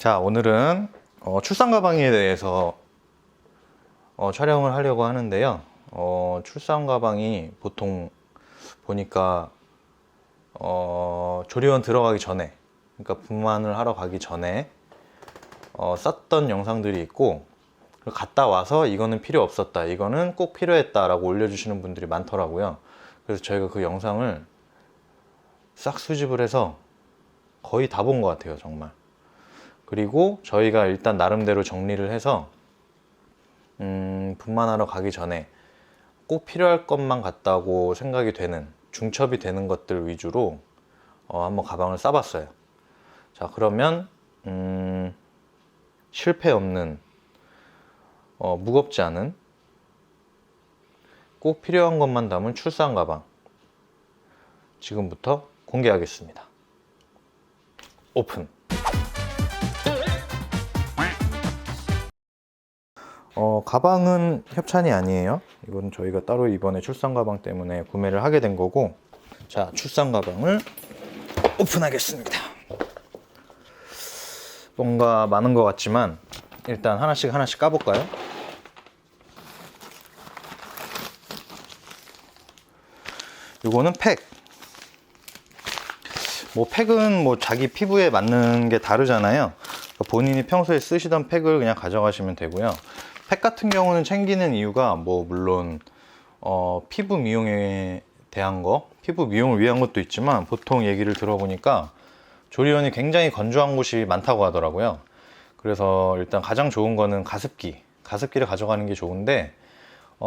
자, 오늘은 출산 가방에 대해서 촬영을 하려고 하는데요. 출산 가방이 보통 보니까 조리원 들어가기 전에, 그러니까 분만을 하러 가기 전에 쌌던 영상들이 있고, 갔다 와서 이거는 필요 없었다, 이거는 꼭 필요했다 라고 올려주시는 분들이 많더라고요. 그래서 저희가 그 영상을 싹 수집을 해서 거의 다 본 것 같아요, 정말. 그리고 저희가 일단 나름대로 정리를 해서 분만하러 가기 전에 꼭 필요할 것만 같다고 생각이 되는, 중첩이 되는 것들 위주로 한번 가방을 싸봤어요. 자, 그러면 실패 없는, 무겁지 않은, 꼭 필요한 것만 담은 출산 가방, 지금부터 공개하겠습니다. 오픈. 가방은 협찬이 아니에요. 이건 저희가 따로 이번에 출산 가방 때문에 구매를 하게 된 거고. 자, 출산 가방을 오픈하겠습니다. 뭔가 많은 것 같지만 일단 하나씩 까볼까요? 요거는 팩. 팩은 자기 피부에 맞는 게 다르잖아요. 본인이 평소에 쓰시던 팩을 그냥 가져가시면 되고요. 팩 같은 경우는 챙기는 이유가 물론 피부 미용에 대한 거, 피부 미용을 위한 것도 있지만, 보통 얘기를 들어보니까 조리원이 굉장히 건조한 곳이 많다고 하더라고요. 그래서 일단 가장 좋은 거는 가습기를 가져가는 게 좋은데,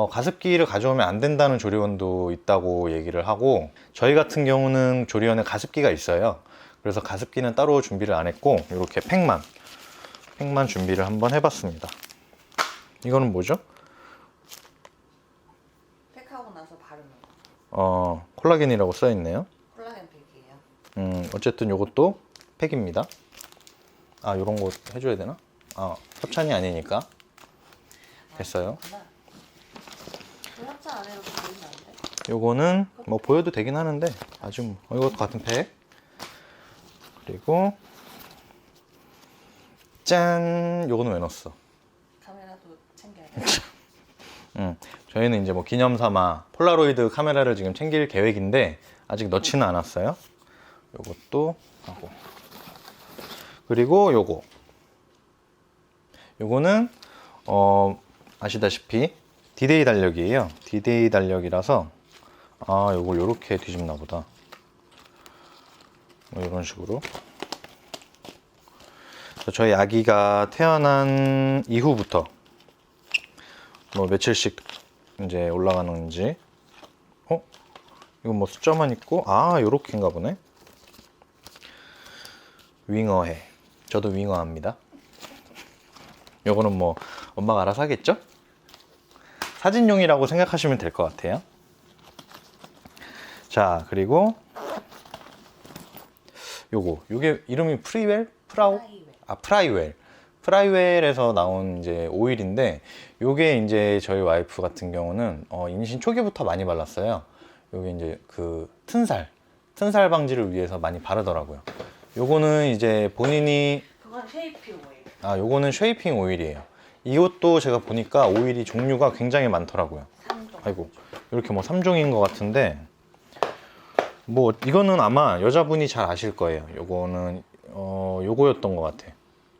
가습기를 가져오면 안 된다는 조리원도 있다고 얘기를 하고, 저희 같은 경우는 조리원에 가습기가 있어요. 그래서 가습기는 따로 준비를 안 했고, 이렇게 팩만 준비를 한번 해봤습니다. 이거는 뭐죠? 팩하고 나서 바르는 거. 콜라겐이라고 써있네요. 콜라겐 팩이에요. 어쨌든 이것도 팩입니다. 아, 요런 거 해줘야 되나? 협찬이 아니니까 됐어요. 협찬 안 해도 보이면 안 돼? 요거는 보여도 되긴 하는데, 아주 이것도 같은 팩. 그리고 짠! 요거는 왜 넣었어? 카메라도 챙겨야 돼. 저희는 이제 기념 삼아 폴라로이드 카메라를 지금 챙길 계획인데 아직 넣지는 않았어요. 요것도 하고, 그리고 요거는 아시다시피 디데이 달력이에요. 디데이 달력이라서 요걸 요렇게 뒤집나 보다. 이런 식으로. 저희 아기가 태어난 이후부터 며칠씩 이제 올라가는지. 이건 숫자만 있고, 요렇게인가 보네. 윙어해. 저도 윙어합니다. 요거는 엄마가 알아서 하겠죠? 사진용이라고 생각하시면 될 것 같아요. 자, 그리고 요게 이름이 프리웰? 프라이웰. 프라이웰에서 나온 이제 오일인데, 요게 이제 저희 와이프 같은 경우는 임신 초기부터 많이 발랐어요. 요게 이제 그 튼살 방지를 위해서 많이 바르더라고요. 요거는 이제 본인이, 그건 쉐이핑 오일. 요거는 쉐이핑 오일이에요. 이것도 제가 보니까 오일이 종류가 굉장히 많더라고요. 3종. 아이고, 이렇게 3종인 것 같은데, 이거는 아마 여자분이 잘 아실 거예요. 요거는 요거였던 것 같아.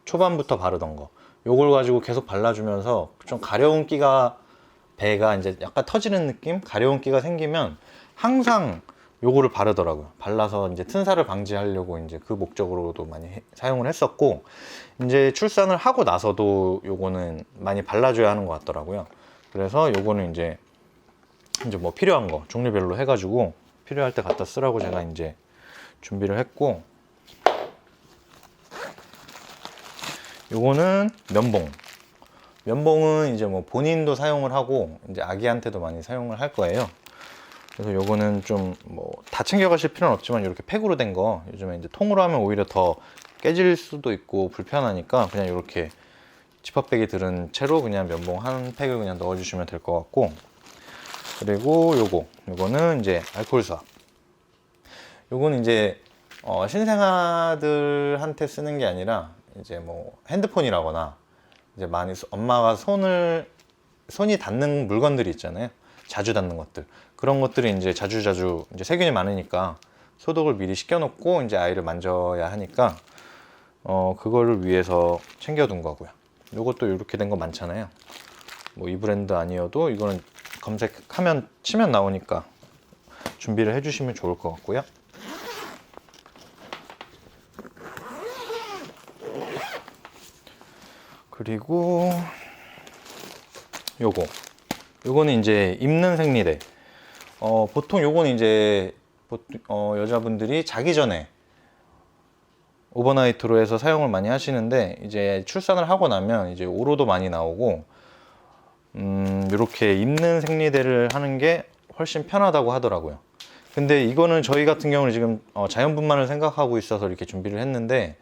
초반부터 바르던 거. 요걸 가지고 계속 발라주면서 좀 가려운 끼가, 배가 이제 약간 터지는 느낌? 가려운 끼가 생기면 항상 요거를 바르더라고요. 발라서 이제 튼살을 방지하려고 이제 그 목적으로도 많이 사용을 했었고, 이제 출산을 하고 나서도 요거는 많이 발라줘야 하는 것 같더라고요. 그래서 요거는 이제 필요한 거 종류별로 해가지고 필요할 때 갖다 쓰라고 제가 이제 준비를 했고, 요거는 면봉은 이제 본인도 사용을 하고 이제 아기한테도 많이 사용을 할 거예요. 그래서 요거는 좀 다 챙겨가실 필요는 없지만, 이렇게 팩으로 된 거, 요즘에 이제 통으로 하면 오히려 더 깨질 수도 있고 불편하니까 그냥 이렇게 지퍼백이 들은 채로 그냥 면봉 한 팩을 그냥 넣어주시면 될 것 같고, 그리고 요거는 이제 알코올 수압. 요거는 이제 신생아들한테 쓰는 게 아니라 이제 뭐 핸드폰이라거나 이제 많이 엄마가 손이 닿는 물건들이 있잖아요. 자주 닿는 것들. 그런 것들이 이제 자주자주 이제 세균이 많으니까 소독을 미리 시켜놓고 이제 아이를 만져야 하니까 그거를 위해서 챙겨둔 거고요. 요것도 이렇게 된 거 많잖아요. 뭐 이 브랜드 아니어도 이거는 검색하면 치면 나오니까 준비를 해주시면 좋을 것 같고요. 그리고 요거는 이제 입는 생리대. 보통 요거는 이제 여자분들이 자기 전에 오버나이트로 해서 사용을 많이 하시는데, 이제 출산을 하고 나면 이제 오로도 많이 나오고, 이렇게 입는 생리대를 하는 게 훨씬 편하다고 하더라고요. 근데 이거는 저희 같은 경우는 지금 자연분만을 생각하고 있어서 이렇게 준비를 했는데,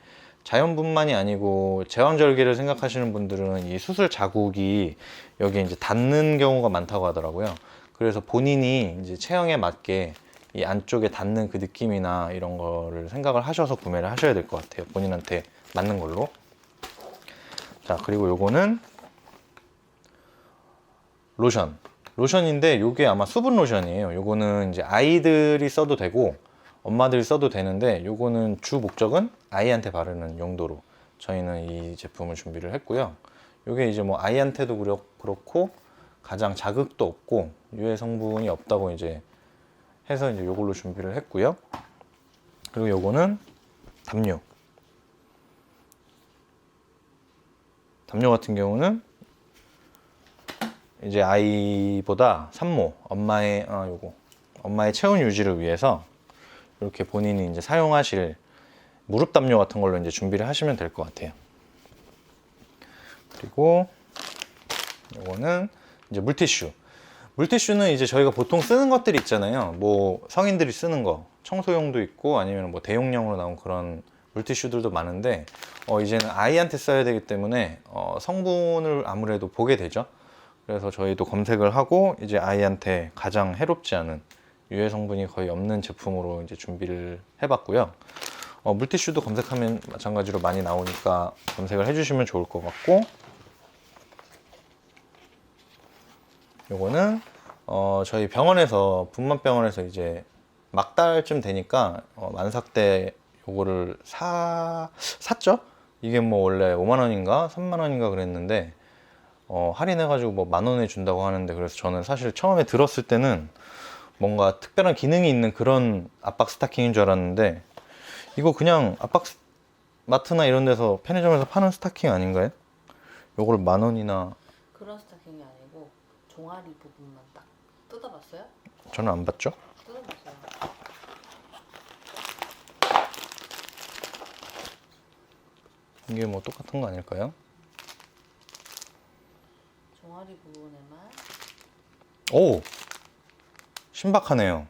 자연분만이 아니고 제왕절개를 생각하시는 분들은 이 수술 자국이 여기 이제 닿는 경우가 많다고 하더라고요. 그래서 본인이 이제 체형에 맞게 이 안쪽에 닿는 그 느낌이나 이런 거를 생각을 하셔서 구매를 하셔야 될 것 같아요. 본인한테 맞는 걸로. 자, 그리고 요거는 로션인데 요게 아마 수분 로션이에요. 요거는 이제 아이들이 써도 되고 엄마들이 써도 되는데, 요거는 주 목적은 아이한테 바르는 용도로 저희는 이 제품을 준비를 했고요. 요게 이제 뭐 아이한테도 그렇고 가장 자극도 없고 유해 성분이 없다고 이제 해서 이제 요걸로 준비를 했고요. 그리고 요거는 담요 같은 경우는 이제 아이보다 산모 엄마의 체온 유지를 위해서 이렇게 본인이 이제 사용하실 무릎 담요 같은 걸로 이제 준비를 하시면 될 것 같아요. 그리고 요거는 이제 물티슈는 이제 저희가 보통 쓰는 것들이 있잖아요. 뭐 성인들이 쓰는 거 청소용도 있고 아니면 뭐 대용량으로 나온 그런 물티슈들도 많은데, 이제는 아이한테 써야 되기 때문에 성분을 아무래도 보게 되죠. 그래서 저희도 검색을 하고 이제 아이한테 가장 해롭지 않은 유해 성분이 거의 없는 제품으로 이제 준비를 해봤고요. 물티슈도 검색하면 마찬가지로 많이 나오니까 검색을 해주시면 좋을 것 같고, 요거는 저희 병원에서 분만병원에서 이제 막달쯤 되니까 만삭 때 요거를 샀죠. 이게 뭐 원래 5만 원인가 3만 원인가 그랬는데 할인해가지고 뭐 10,000원에 준다고 하는데, 그래서 저는 사실 처음에 들었을 때는 뭔가 특별한 기능이 있는 그런 압박 스타킹인 줄 알았는데, 이거 그냥 마트나 이런 데서 편의점에서 파는 스타킹 아닌가요? 요걸 10,000원이나. 그런 스타킹이 아니고 종아리 부분만 딱 뜯어봤어요? 저는 안 봤죠. 뜯어봤어요. 이게 뭐 똑같은 거 아닐까요? 종아리 부분에만. 오! 신박하네요.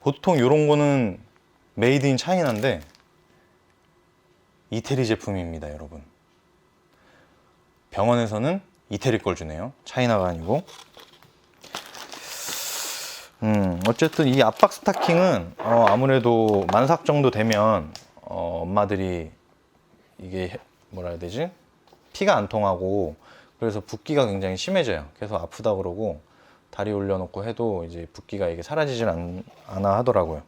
보통 이런 거는 메이드 인 차이나인데 이태리 제품입니다, 여러분. 병원에서는 이태리 걸 주네요. 차이나가 아니고. 어쨌든 이 압박 스타킹은 아무래도 만삭 정도 되면 엄마들이 이게 뭐라 해야 되지? 피가 안 통하고 그래서 붓기가 굉장히 심해져요. 계속 아프다 그러고 다리 올려놓고 해도 이제 붓기가 이게 사라지질 않아 하더라고요.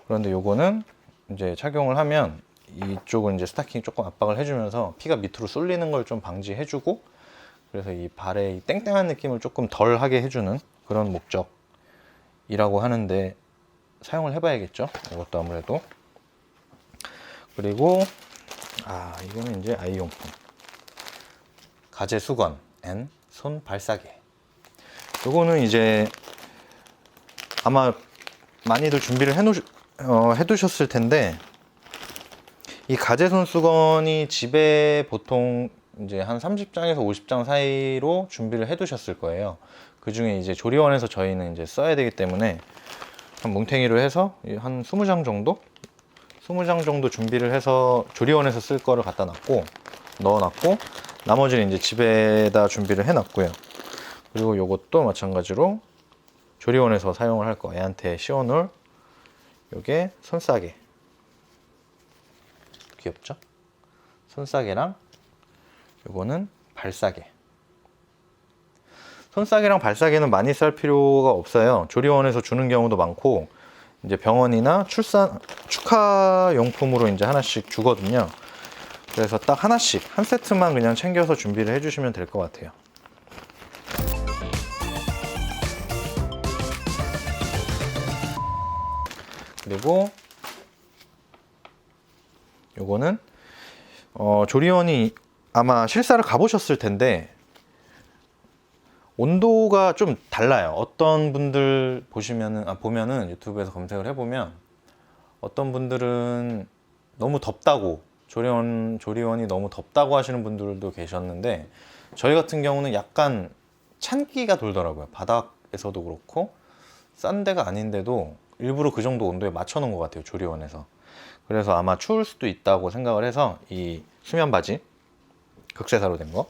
그런데 요거는 이제 착용을 하면 이쪽은 이제 스타킹이 조금 압박을 해주면서 피가 밑으로 쏠리는 걸 좀 방지해주고, 그래서 이 발의 이 땡땡한 느낌을 조금 덜 하게 해주는 그런 목적이라고 하는데, 사용을 해봐야겠죠. 이것도 아무래도. 그리고 이거는 이제 아이용품 가제 수건 앤 손 발사계. 요거는 이제 아마 많이들 준비를 해두셨을 텐데, 이 가제손 수건이 집에 보통 이제 한 30장에서 50장 사이로 준비를 해두셨을 거예요. 그 중에 이제 조리원에서 저희는 이제 써야 되기 때문에 한 뭉탱이로 해서 한 20장 정도 준비를 해서 조리원에서 쓸 거를 갖다 넣어놨고, 나머지는 이제 집에다 준비를 해놨고요. 그리고 요것도 마찬가지로 조리원에서 사용을 할 거, 애한테 씌워놓을 요게 손싸개. 귀엽죠? 손싸개랑 요거는 발싸개. 손싸개랑 발싸개는 많이 쌀 필요가 없어요. 조리원에서 주는 경우도 많고 이제 병원이나 출산 축하 용품으로 이제 하나씩 주거든요. 그래서 딱 하나씩 한 세트만 그냥 챙겨서 준비를 해주시면 될 것 같아요. 그리고 요거는 조리원이 아마 실사를 가보셨을 텐데 온도가 좀 달라요. 어떤 분들 보면은 유튜브에서 검색을 해보면 어떤 분들은 너무 덥다고 조리원이 너무 덥다고 하시는 분들도 계셨는데 저희 같은 경우는 약간 찬기가 돌더라고요. 바닥에서도 그렇고 싼 데가 아닌데도 일부러 그 정도 온도에 맞춰 놓은 것 같아요. 조리원에서. 그래서 아마 추울 수도 있다고 생각을 해서 이 수면 바지 극세사로 된 거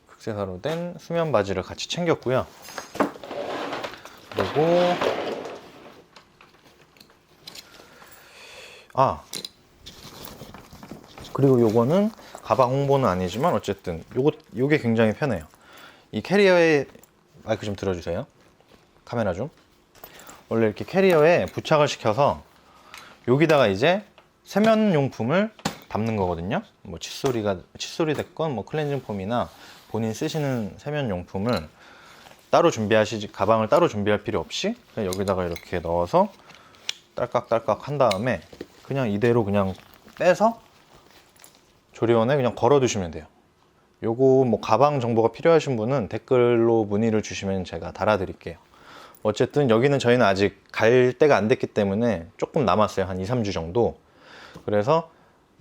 극세사로 된 수면 바지를 같이 챙겼고요. 그리고 그리고 요거는 가방 홍보는 아니지만 어쨌든 요게 굉장히 편해요. 이 캐리어에 마이크 좀 들어주세요. 카메라 좀. 원래 이렇게 캐리어에 부착을 시켜서 여기다가 이제 세면용품을 담는 거거든요. 뭐 칫솔이 됐건 뭐 클렌징 폼이나 본인 쓰시는 세면용품을 따로 가방을 따로 준비할 필요 없이 그냥 여기다가 이렇게 넣어서 딸깍딸깍 한 다음에 그냥 이대로 그냥 빼서 조리원에 그냥 걸어 두시면 돼요. 요거 뭐 가방 정보가 필요하신 분은 댓글로 문의를 주시면 제가 달아 드릴게요. 어쨌든 여기는 저희는 아직 갈 때가 안 됐기 때문에 조금 남았어요. 한 2, 3주 정도. 그래서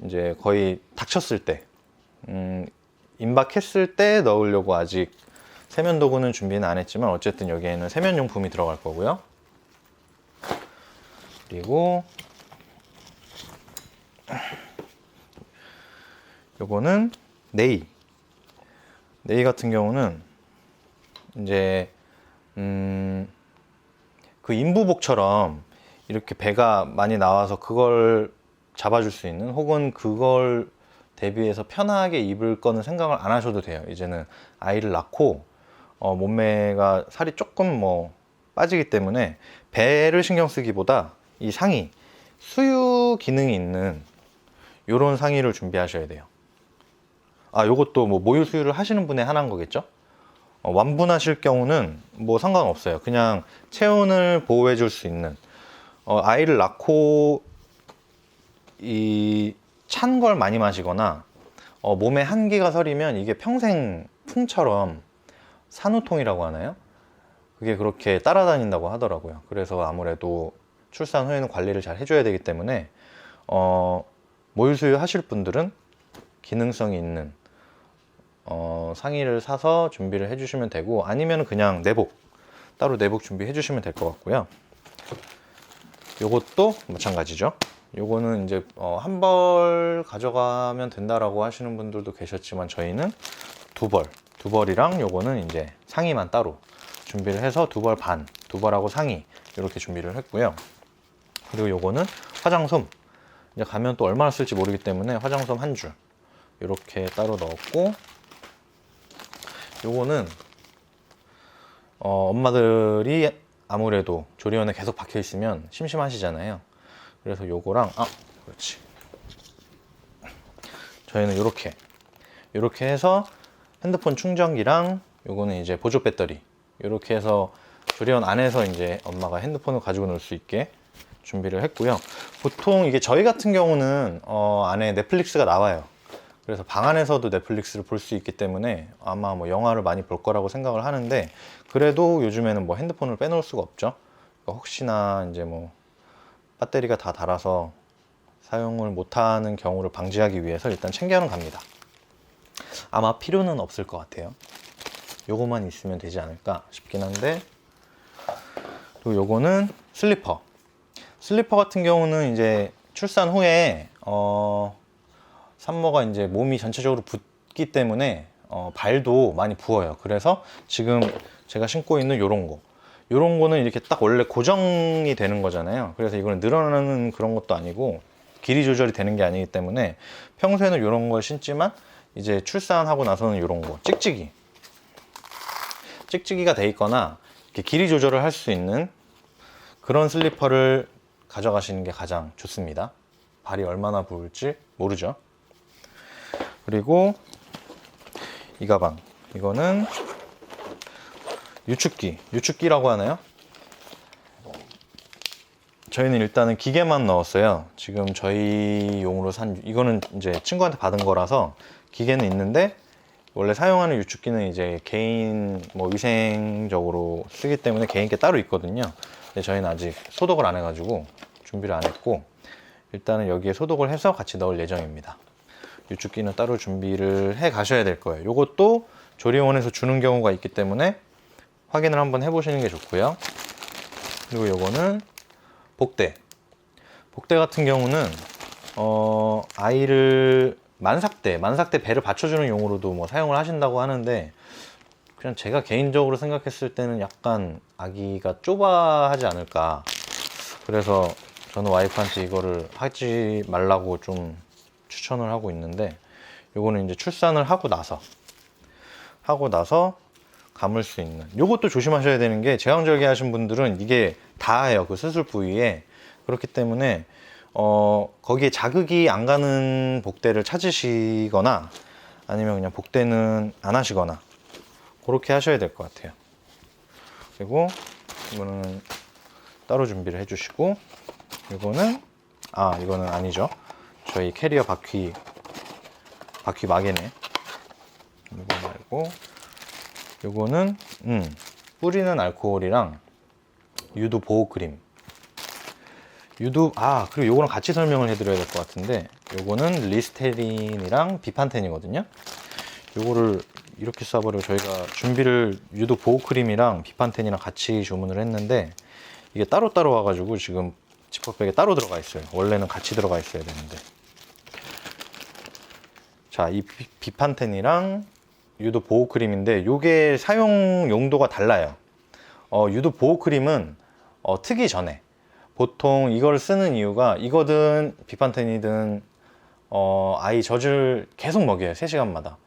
이제 거의 닥쳤을 때 임박했을 때 넣으려고 아직 세면 도구는 준비는 안 했지만 어쨌든 여기에는 세면용품이 들어갈 거고요. 그리고 요거는 네이 같은 경우는 이제 그 인부복처럼 이렇게 배가 많이 나와서 그걸 잡아줄 수 있는 혹은 그걸 대비해서 편하게 입을 거는 생각을 안 하셔도 돼요. 이제는 아이를 낳고 몸매가 살이 조금 뭐 빠지기 때문에 배를 신경 쓰기보다 이 상의 수유 기능이 있는 요런 상의를 준비하셔야 돼요. 요것도 뭐 모유 수유를 하시는 분에 한한 거겠죠? 완분하실 경우는 뭐 상관없어요. 그냥 체온을 보호해 줄 수 있는 아이를 낳고 이 찬 걸 많이 마시거나 몸에 한기가 서리면 이게 평생 풍처럼 산후통이라고 하나요? 그게 그렇게 따라다닌다고 하더라고요. 그래서 아무래도 출산 후에는 관리를 잘 해줘야 되기 때문에 모유수유 하실 분들은 기능성이 있는 상의를 사서 준비를 해주시면 되고 아니면 그냥 따로 내복 준비해 주시면 될 것 같고요. 요것도 마찬가지죠. 요거는 이제 한 벌 가져가면 된다라고 하시는 분들도 계셨지만 저희는 두 벌이랑 요거는 이제 상의만 따로 준비를 해서 두 벌하고 상의 이렇게 준비를 했고요. 그리고 요거는 화장솜 이제 가면 또 얼마나 쓸지 모르기 때문에 화장솜 한 줄 이렇게 따로 넣었고 요거는 엄마들이 아무래도 조리원에 계속 박혀 있으면 심심하시잖아요. 그래서 요거랑 그렇지. 저희는 요렇게 해서 핸드폰 충전기랑 요거는 이제 보조 배터리 요렇게 해서 조리원 안에서 이제 엄마가 핸드폰을 가지고 놀 수 있게 준비를 했고요. 보통 이게 저희 같은 경우는 안에 넷플릭스가 나와요. 그래서 방 안에서도 넷플릭스를 볼 수 있기 때문에 아마 뭐 영화를 많이 볼 거라고 생각을 하는데 그래도 요즘에는 뭐 핸드폰을 빼놓을 수가 없죠. 그러니까 혹시나 이제 뭐 배터리가 다 닳아서 사용을 못하는 경우를 방지하기 위해서 일단 챙겨는 갑니다. 아마 필요는 없을 것 같아요. 요거만 있으면 되지 않을까 싶긴 한데 그리고 요거는 슬리퍼 같은 경우는 이제 출산 후에 산모가 이제 몸이 전체적으로 붓기 때문에 발도 많이 부어요. 그래서 지금 제가 신고 있는 요런 거는 이렇게 딱 원래 고정이 되는 거잖아요. 그래서 이거는 늘어나는 그런 것도 아니고 길이 조절이 되는 게 아니기 때문에 평소에는 이런 걸 신지만 이제 출산하고 나서는 이런 거 찍찍이가 돼 있거나 이렇게 길이 조절을 할 수 있는 그런 슬리퍼를 가져가시는 게 가장 좋습니다. 발이 얼마나 부을지 모르죠. 그리고 이 가방, 이거는 유축기라고 하나요? 저희는 일단은 기계만 넣었어요. 지금 저희 용으로 산, 이거는 이제 친구한테 받은 거라서 기계는 있는데, 원래 사용하는 유축기는 이제 개인 뭐 위생적으로 쓰기 때문에 개인 게 따로 있거든요. 근데 저희는 아직 소독을 안 해가지고 준비를 안 했고, 일단은 여기에 소독을 해서 같이 넣을 예정입니다. 유축기는 따로 준비를 해 가셔야 될 거예요. 이것도 조리원에서 주는 경우가 있기 때문에 확인을 한번 해보시는 게 좋고요. 그리고 요거는 복대 같은 경우는 아이를 만삭대 배를 받쳐주는 용으로도 뭐 사용을 하신다고 하는데, 그냥 제가 개인적으로 생각했을 때는 약간 아기가 좁아하지 않을까. 그래서 저는 와이프한테 이거를 하지 말라고 좀 추천을 하고 있는데, 요거는 이제 출산을 하고 나서 감을 수 있는, 요것도 조심하셔야 되는 게, 제왕절개 하신 분들은 이게 닿아요, 그 수술 부위에. 그렇기 때문에 거기에 자극이 안 가는 복대를 찾으시거나, 아니면 그냥 복대는 안 하시거나, 그렇게 하셔야 될 것 같아요. 그리고 이거는 따로 준비를 해주시고, 이거는 아니죠. 저희 캐리어 바퀴 막이네. 이거 말고, 요거는 뿌리는 알코올이랑 유두 보호 크림. 그리고 요거랑 같이 설명을 해드려야 될 것 같은데, 요거는 리스테린이랑 비판텐이거든요. 요거를 이렇게 쏴버리고, 저희가 준비를 유두 보호 크림이랑 비판텐이랑 같이 주문을 했는데, 이게 따로따로 와가지고 지금 지퍼백에 따로 들어가 있어요. 원래는 같이 들어가 있어야 되는데. 자, 이 비판텐이랑 유두 보호 크림인데, 요게 사용 용도가 달라요. 유두 보호 크림은 트기 전에, 보통 이걸 쓰는 이유가, 이거든 비판텐이든 아이 젖을 계속 먹여요. 3시간마다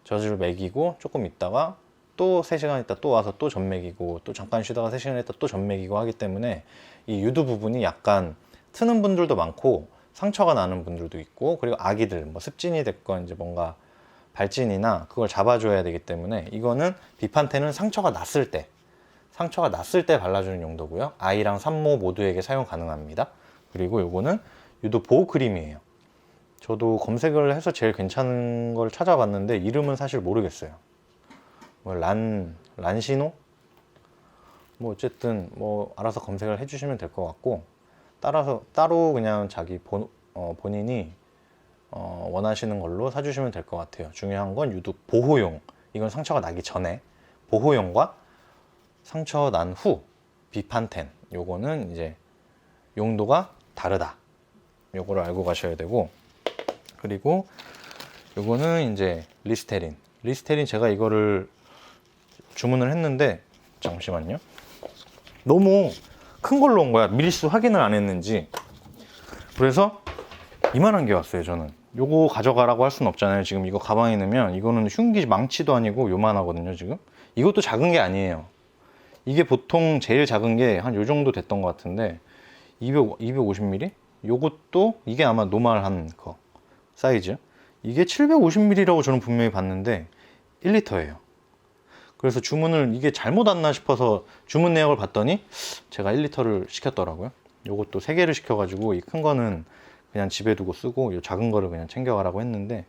젖을 먹이고, 조금 있다가 또 3시간 있다 또 와서 또 젖 먹이고, 또 잠깐 쉬다가 3시간 있다 또 젖 먹이고 하기 때문에, 이 유두 부분이 약간 트는 분들도 많고 상처가 나는 분들도 있고, 그리고 아기들 뭐 습진이 됐건 이제 뭔가 발진이나 그걸 잡아줘야 되기 때문에, 이거는 비판텐은 상처가 났을 때 발라주는 용도고요. 아이랑 산모 모두에게 사용 가능합니다. 그리고 요거는 유두 보호 크림이에요. 저도 검색을 해서 제일 괜찮은 걸 찾아봤는데, 이름은 사실 모르겠어요. 뭐 란시노? 뭐 어쨌든 뭐 알아서 검색을 해주시면 될 것 같고, 따로 그냥 자기 본인이 원하시는 걸로 사주시면 될 것 같아요. 중요한 건 유두 보호용, 이건 상처가 나기 전에 보호용과 상처 난 후 비판텐, 요거는 이제 용도가 다르다. 요거를 알고 가셔야 되고, 그리고 요거는 이제 리스테린 제가 이거를 주문을 했는데, 잠시만요. 너무 큰 걸로 온 거야. 미리수 확인을 안 했는지. 그래서 이만한 게 왔어요. 저는 요거 가져가라고 할 수는 없잖아요. 지금 이거 가방에 넣으면, 이거는 흉기 망치도 아니고 요만하거든요. 지금 이것도 작은 게 아니에요. 이게 보통 제일 작은 게 한 요 정도 됐던 것 같은데, 250ml? 요것도 이게 아마 노멀한 거 사이즈, 이게 750ml라고 저는 분명히 봤는데 1리터예요. 그래서 주문을, 이게 잘못 왔나 싶어서 주문 내역을 봤더니 제가 1리터를 시켰더라고요. 요것도 3개를 시켜가지고, 이 큰 거는 그냥 집에 두고 쓰고, 이 작은 거를 그냥 챙겨가라고 했는데,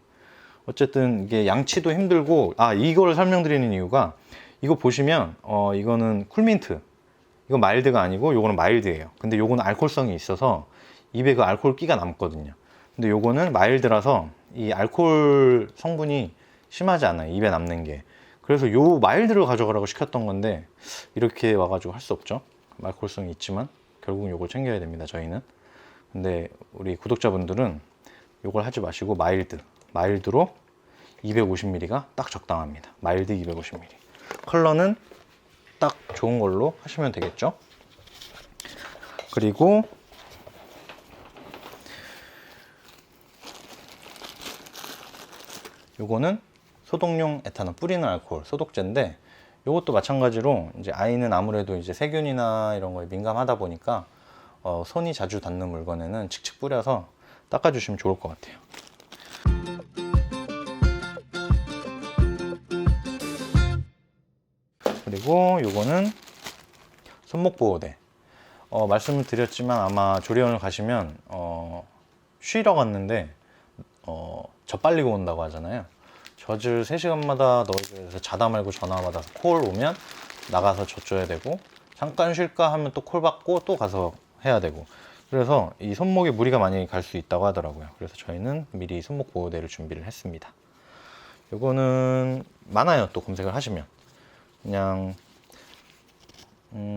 어쨌든 이게 양치도 힘들고, 이거를 설명드리는 이유가, 이거 보시면 이거는 쿨민트, 이거 마일드가 아니고 요거는 마일드예요. 근데 요거는 알코올성이 있어서 입에 그 알코올 끼가 남거든요. 근데 요거는 마일드라서 이 알코올 성분이 심하지 않아요, 입에 남는 게. 그래서 요 마일드를 가져가라고 시켰던 건데, 이렇게 와가지고 할 수 없죠. 알코올성이 있지만 결국은 요걸 챙겨야 됩니다, 저희는. 근데 우리 구독자분들은 요걸 하지 마시고 마일드로 250ml가 딱 적당합니다. 마일드 250ml. 컬러는 딱 좋은 걸로 하시면 되겠죠. 그리고 요거는 소독용 에탄올, 뿌리는 알코올, 소독제인데 요것도 마찬가지로 이제 아이는 아무래도 이제 세균이나 이런 거에 민감하다 보니까 손이 자주 닿는 물건에는 칙칙 뿌려서 닦아주시면 좋을 것 같아요. 그리고 요거는 손목 보호대. 말씀을 드렸지만 아마 조리원을 가시면 쉬러 갔는데 젖 빨리고 온다고 하잖아요. 젖을 3시간마다 넣어줘야 돼서 자다 말고 전화 받아서 콜 오면 나가서 젖 줘야 되고, 잠깐 쉴까 하면 또 콜 받고 또 가서 해야 되고, 그래서 이 손목에 무리가 많이 갈 수 있다고 하더라고요. 그래서 저희는 미리 손목 보호대를 준비를 했습니다. 요거는 많아요. 또 검색을 하시면 그냥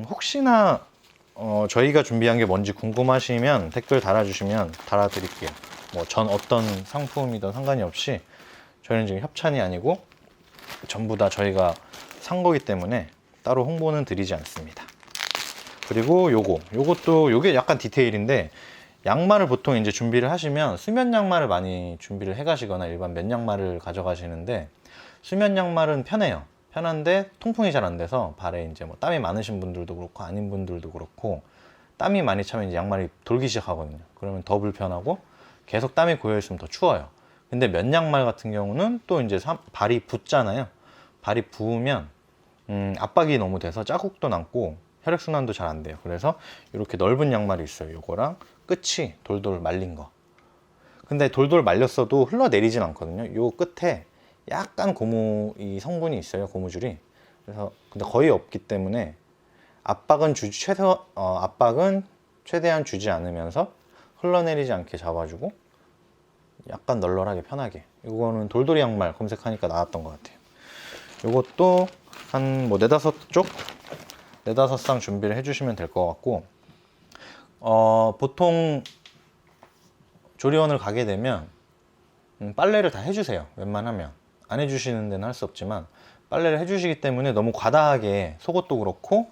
혹시나 저희가 준비한 게 뭔지 궁금하시면 댓글 달아주시면 달아드릴게요. 뭐 전 어떤 상품이든 상관이 없이 저희는 지금 협찬이 아니고 전부 다 저희가 산 거기 때문에 따로 홍보는 드리지 않습니다. 그리고 요게 약간 디테일인데, 양말을 보통 이제 준비를 하시면 수면 양말을 많이 준비를 해 가시거나 일반 면 양말을 가져가시는데, 수면 양말은 편해요. 편한데 통풍이 잘 안 돼서 발에 이제 뭐 땀이 많으신 분들도 그렇고 아닌 분들도 그렇고, 땀이 많이 차면 이제 양말이 돌기 시작하거든요. 그러면 더 불편하고 계속 땀이 고여 있으면 더 추워요. 근데 면 양말 같은 경우는 또 이제 발이 붓잖아요. 발이 부으면 압박이 너무 돼서 자국도 남고 혈액순환도 잘 안 돼요. 그래서 이렇게 넓은 양말이 있어요. 요거랑 끝이 돌돌 말린 거. 근데 돌돌 말렸어도 흘러내리진 않거든요. 요 끝에 약간 고무 이 성분이 있어요. 고무줄이. 그래서 근데 거의 없기 때문에 압박은 최대한 주지 않으면서 흘러내리지 않게 잡아주고 약간 널널하게 편하게. 이거는 돌돌이 양말 검색하니까 나왔던 것 같아요. 이것도 한 뭐 4-5쪽? 4-5쌍 준비를 해주시면 될 것 같고, 보통 조리원을 가게 되면 빨래를 다 해주세요. 웬만하면. 안 해주시는 데는 할 수 없지만 빨래를 해주시기 때문에 너무 과다하게, 속옷도 그렇고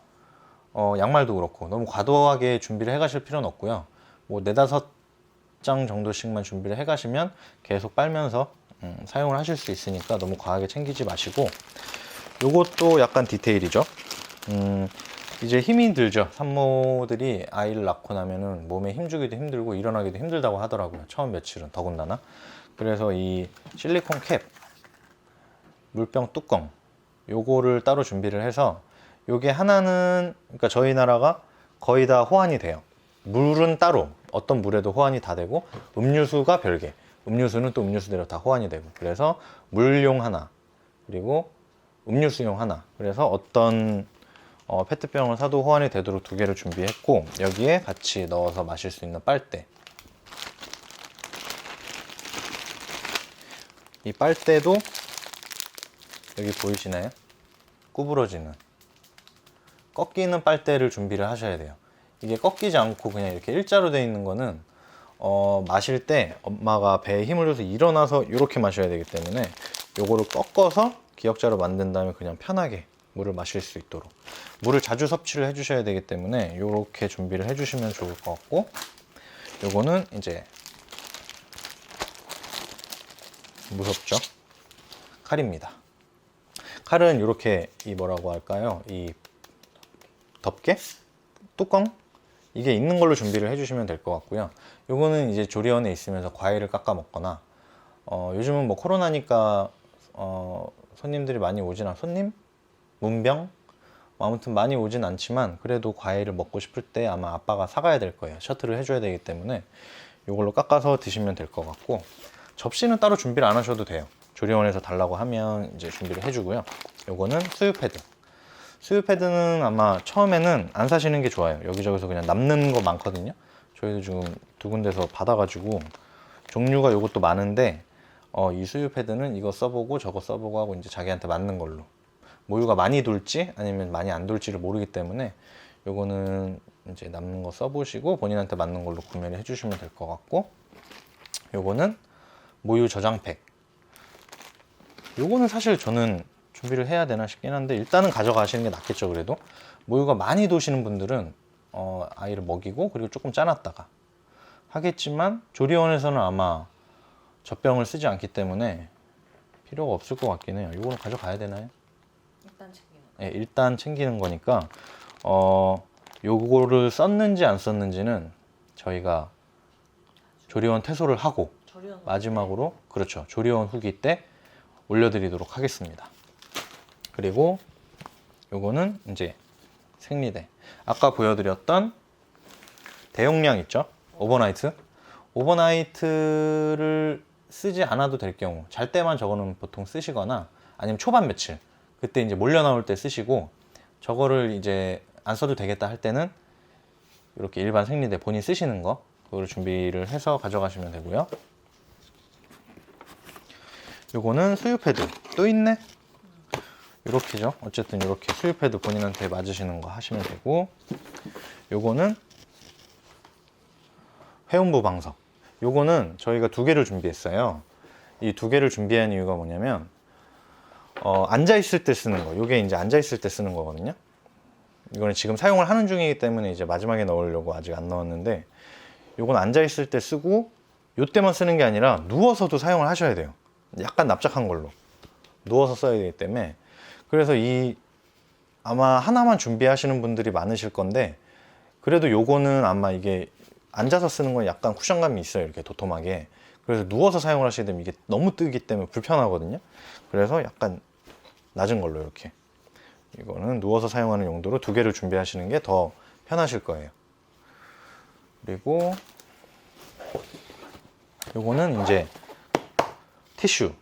양말도 그렇고 너무 과도하게 준비를 해 가실 필요는 없고요. 뭐 4-5장 정도씩만 준비를 해 가시면 계속 빨면서 사용을 하실 수 있으니까 너무 과하게 챙기지 마시고. 요것도 약간 디테일이죠. 이제 힘이 들죠. 산모들이 아이를 낳고 나면은 몸에 힘주기도 힘들고 일어나기도 힘들다고 하더라고요. 처음 며칠은 더군다나. 그래서 이 실리콘 캡, 물병 뚜껑, 요거를 따로 준비를 해서, 요게 하나는, 그러니까 저희 나라가 거의 다 호환이 돼요. 물은 따로, 어떤 물에도 호환이 다 되고, 음료수가 별개, 음료수는 또 음료수대로 다 호환이 되고, 그래서 물용 하나, 그리고 음료수용 하나, 그래서 어떤 페트병을 사도 호환이 되도록 2개를 준비했고, 여기에 같이 넣어서 마실 수 있는 빨대. 이 빨대도 여기 보이시나요? 구부러지는, 꺾이는 빨대를 준비를 하셔야 돼요. 이게 꺾이지 않고 그냥 이렇게 일자로 되어 있는 거는 마실 때 엄마가 배에 힘을 줘서 일어나서 이렇게 마셔야 되기 때문에 요거를 꺾어서 기역자로 만든 다음에 그냥 편하게 물을 마실 수 있도록, 물을 자주 섭취를 해주셔야 되기 때문에 이렇게 준비를 해주시면 좋을 것 같고, 요거는 이제 무섭죠? 칼입니다. 칼은 이렇게 이 뭐라고 할까요? 이 덮개? 뚜껑? 이게 있는 걸로 준비를 해주시면 될 것 같고요. 요거는 이제 조리원에 있으면서 과일을 깎아 먹거나, 요즘은 뭐 코로나니까 손님들이 많이 오진 손님? 문병? 아무튼 많이 오진 않지만 그래도 과일을 먹고 싶을 때 아마 아빠가 사가야 될 거예요. 셔틀을 해줘야 되기 때문에 이걸로 깎아서 드시면 될 것 같고, 접시는 따로 준비를 안 하셔도 돼요. 조리원에서 달라고 하면 이제 준비를 해주고요. 요거는 수유 패드. 수유 패드는 아마 처음에는 안 사시는 게 좋아요. 여기저기서 그냥 남는 거 많거든요. 저희도 지금 2군데서 받아가지고 종류가 요것도 많은데, 이 수유 패드는 이거 써보고 저거 써보고 하고 이제 자기한테 맞는 걸로, 모유가 많이 돌지 아니면 많이 안 돌지를 모르기 때문에 요거는 이제 남는 거 써보시고 본인한테 맞는 걸로 구매를 해주시면 될 것 같고, 요거는 모유 저장팩. 요거는 사실 저는 준비를 해야 되나 싶긴 한데 일단은 가져가시는 게 낫겠죠. 그래도 모유가 많이 도시는 분들은 아이를 먹이고 그리고 조금 짜놨다가 하겠지만, 조리원에서는 아마 젖병을 쓰지 않기 때문에 필요가 없을 것 같긴 해요. 이거는 가져가야 되나요? 일단 챙기는 거. 네, 일단 챙기는 거니까 요거를 썼는지 안 썼는지는 저희가 조리원 퇴소를 하고 조리원 마지막으로 그렇죠. 조리원 후기 때 올려드리도록 하겠습니다. 그리고 요거는 이제 생리대. 아까 보여드렸던 대용량 있죠? 오버나이트. 오버나이트를 쓰지 않아도 될 경우, 잘 때만 저거는 보통 쓰시거나 아니면 초반 며칠 그때 이제 몰려 나올 때 쓰시고, 저거를 이제 안 써도 되겠다 할 때는 이렇게 일반 생리대 본인 쓰시는 거 그거를 준비를 해서 가져가시면 되고요. 요거는 수유 패드 또 있네. 이렇게죠. 어쨌든 이렇게 수유 패드 본인한테 맞으시는 거 하시면 되고, 요거는 회음부 방석. 요거는 저희가 2개를 준비했어요. 이 2개를 준비한 이유가 뭐냐면 앉아 있을 때 쓰는 거. 요게 이제 앉아 있을 때 쓰는 거거든요. 이거는 지금 사용을 하는 중이기 때문에 이제 마지막에 넣으려고 아직 안 넣었는데, 요건 앉아 있을 때 쓰고 요때만 쓰는 게 아니라 누워서도 사용을 하셔야 돼요. 약간 납작한 걸로 누워서 써야 되기 때문에. 그래서 아마 하나만 준비하시는 분들이 많으실 건데, 그래도 요거는 아마 이게 앉아서 쓰는 건 약간 쿠션감이 있어요. 이렇게 도톰하게. 그래서 누워서 사용을 하시게 되면 이게 너무 뜨기 때문에 불편하거든요. 그래서 약간 낮은 걸로 이렇게, 이거는 누워서 사용하는 용도로 2개를 준비하시는 게 더 편하실 거예요. 그리고 요거는 이제 티슈,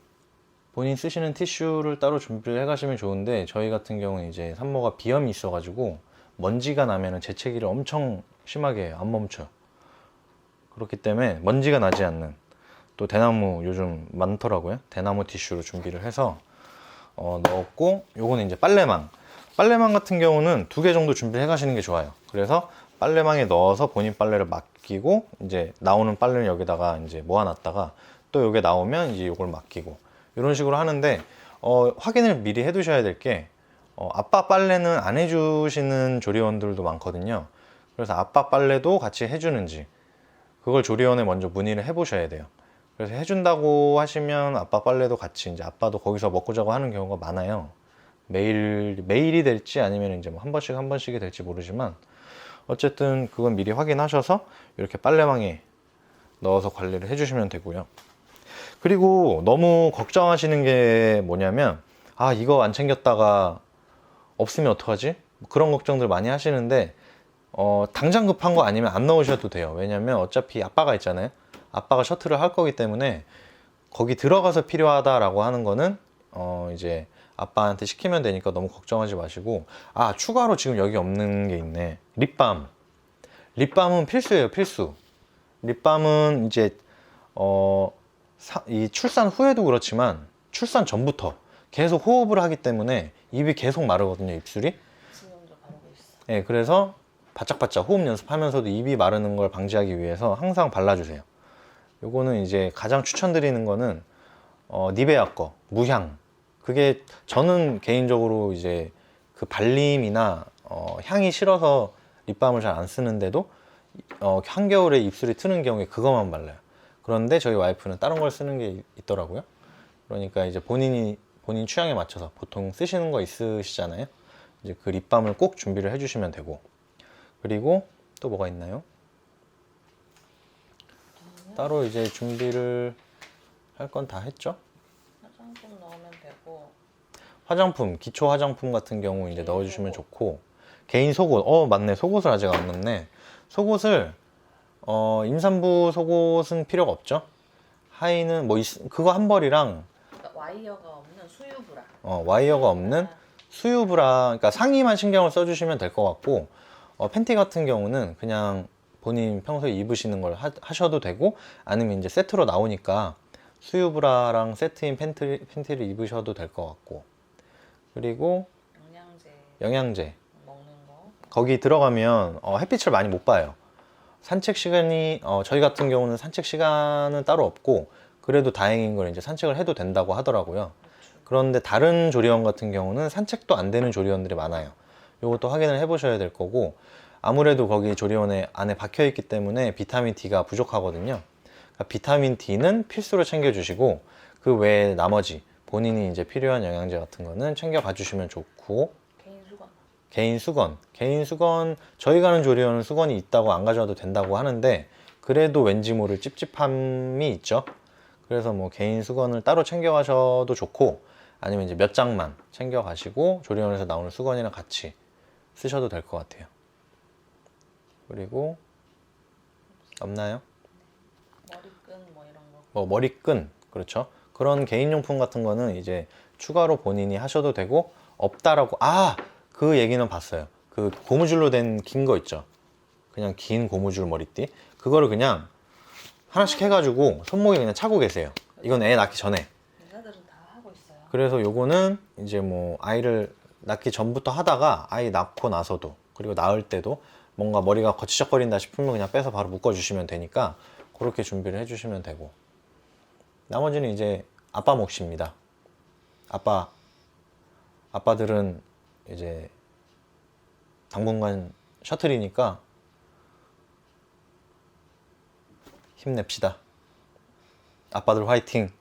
본인 쓰시는 티슈를 따로 준비를 해 가시면 좋은데, 저희 같은 경우는 이제 산모가 비염이 있어 가지고 먼지가 나면은 재채기를 엄청 심하게 해요. 안 멈춰요. 그렇기 때문에 먼지가 나지 않는, 또 대나무 요즘 많더라고요. 대나무 티슈로 준비를 해서 넣었고, 요거는 이제 빨래망 같은 경우는 2개 정도 준비해 가시는 게 좋아요. 그래서 빨래망에 넣어서 본인 빨래를 맡기고, 이제 나오는 빨래를 여기다가 이제 모아놨다가 또 요게 나오면 이제 요걸 맡기고, 이런 식으로 하는데, 확인을 미리 해 두셔야 될 게, 아빠 빨래는 안 해주시는 조리원들도 많거든요. 그래서 아빠 빨래도 같이 해주는지 그걸 조리원에 먼저 문의를 해 보셔야 돼요. 그래서 해준다고 하시면 아빠 빨래도 같이, 이제 아빠도 거기서 먹고 자고 하는 경우가 많아요. 매일이 될지 아니면 이제 뭐 한 번씩이 될지 모르지만, 어쨌든 그건 미리 확인하셔서 이렇게 빨래망에 넣어서 관리를 해주시면 되고요. 그리고 너무 걱정하시는 게 뭐냐면, 아, 이거 안 챙겼다가 없으면 어떡하지? 그런 걱정들 많이 하시는데, 당장 급한 거 아니면 안 넣으셔도 돼요. 왜냐면 어차피 아빠가 있잖아요. 아빠가 셔틀을 할 거기 때문에 거기 들어가서 필요하다라고 하는 거는 이제 아빠한테 시키면 되니까 너무 걱정하지 마시고. 아, 추가로 지금 여기 없는 게 있네. 립밤은 필수예요. 필수. 립밤은 이제 이 출산 후에도 그렇지만 출산 전부터 계속 호흡을 하기 때문에 입이 계속 마르거든요. 입술이. 지금도 바르고 있어. 네, 그래서 바짝바짝 호흡 연습하면서도 입이 마르는 걸 방지하기 위해서 항상 발라주세요. 요거는 이제 가장 추천드리는 거는 니베아 거 무향. 그게 저는 개인적으로 이제 그 발림이나 향이 싫어서 립밤을 잘 안 쓰는데도 한겨울에 입술이 트는 경우에 그거만 발라요. 그런데 저희 와이프는 다른 걸 쓰는 게 있더라고요. 그러니까 이제 본인 취향에 맞춰서 보통 쓰시는 거 있으시잖아요. 이제 그 립밤을 꼭 준비를 해주시면 되고. 그리고 또 뭐가 있나요? 따로 이제 준비를 할 건 다 했죠? 화장품 넣으면 되고. 화장품, 기초 화장품 같은 경우 이제 넣어주시면 좋고, 개인 속옷, 맞네, 속옷을 아직 안 넣네. 속옷을 임산부 속옷은 필요가 없죠. 하의는 뭐 그거 한 벌이랑 그러니까 와이어가 없는 수유 브라. 와이어가 없는 수유 브라, 그러니까 상의만 신경을 써주시면 될 것 같고, 팬티 같은 경우는 그냥 본인 평소에 입으시는 걸 하셔도 되고, 아니면 이제 세트로 나오니까 수유 브라랑 세트인 팬티를 입으셔도 될 것 같고. 그리고 영양제 먹는 거. 거기 들어가면 햇빛을 많이 못 봐요. 산책 시간이 저희 같은 경우는 산책 시간은 따로 없고, 그래도 다행인 걸 이제 산책을 해도 된다고 하더라고요. 그런데 다른 조리원 같은 경우는 산책도 안 되는 조리원들이 많아요. 이것도 확인을 해 보셔야 될 거고, 아무래도 거기 조리원에 안에 박혀 있기 때문에 비타민 D가 부족하거든요. 그러니까 비타민 D는 필수로 챙겨 주시고, 그 외에 나머지 본인이 이제 필요한 영양제 같은 거는 챙겨 가주시면 좋고, 개인 수건 저희 가는 조리원은 수건이 있다고 안 가져와도 된다고 하는데 그래도 왠지 모를 찝찝함이 있죠. 그래서 뭐 개인 수건을 따로 챙겨 가셔도 좋고, 아니면 이제 몇 장만 챙겨 가시고 조리원에서 나오는 수건이랑 같이 쓰셔도 될 것 같아요. 그리고 없나요? 머리끈 뭐 이런 거. 뭐 머리끈, 그렇죠. 그런 개인용품 같은 거는 이제 추가로 본인이 하셔도 되고, 없다라고, 그 얘기는 봤어요. 그 고무줄로 된 긴 거 있죠. 그냥 긴 고무줄 머리띠. 그거를 그냥 하나씩 해가지고 손목에 그냥 차고 계세요. 이건 애 낳기 전에. 여자들은 다 하고 있어요. 그래서 요거는 이제 뭐 아이를 낳기 전부터 하다가 아이 낳고 나서도, 그리고 낳을 때도 뭔가 머리가 거치적거린다 싶으면 그냥 빼서 바로 묶어주시면 되니까 그렇게 준비를 해주시면 되고, 나머지는 이제 아빠 몫입니다. 아빠들은 이제 당분간 셔틀이니까 힘냅시다. 아빠들 화이팅!